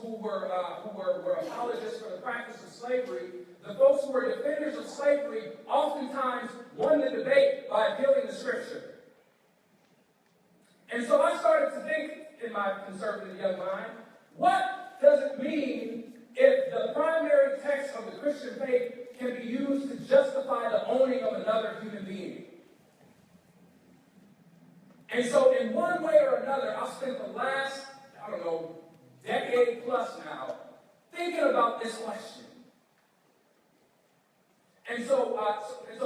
who were apologists for the practice of slavery, the folks who were defenders of slavery oftentimes won the debate by appealing to Scripture. And so I started to think in my conservative young mind, what does it mean if the primary text of the Christian faith can be used to justify the owning of another human being? And so in one way or another, I've spent the last, decade plus now, thinking about this question. And so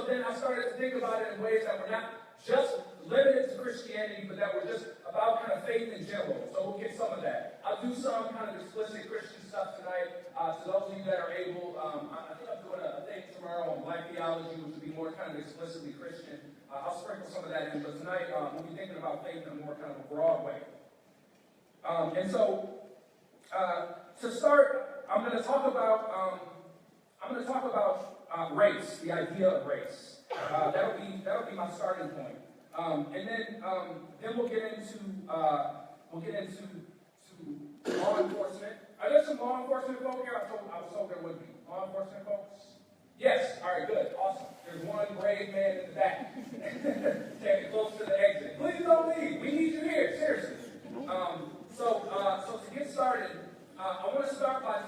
then I started to think about it in ways that were not just limited to Christianity, but that were just about kind of faith in general. So we'll get some of that. I'll do some kind of explicit Christian stuff tonight. To those of you that are able, I think I'm doing a thing tomorrow on Black theology, which will be more kind of explicitly Christian. I'll sprinkle some of that in, but tonight we'll be thinking about faith in a more kind of a broad way. To start, I'm going to talk about race, the idea of race. That'll be my starting point. And then we'll get into law enforcement. Are there some law enforcement folks here? I was told there would be. Law enforcement folks? Yes. All right, good. Awesome. There's one brave man in the back. Standing close to the exit. Please don't leave. We need you here. Seriously. So to get started, I want to start by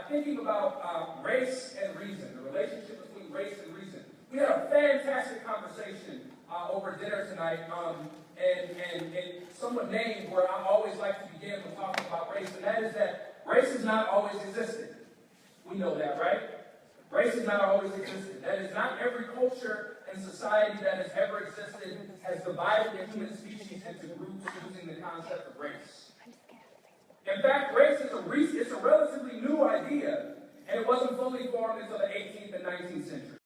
thinking about race and reason, the relationship between race and reason. We had a fantastic conversation over dinner tonight, and someone named where I always like to begin with talking about race, and that is that race has not always existed. We know that, right? Race has not always existed. That is, not every culture and society that has ever existed has divided the human species into groups using the concept of race. In fact, race is a relatively new idea, and it wasn't fully formed until the 18th and 19th century.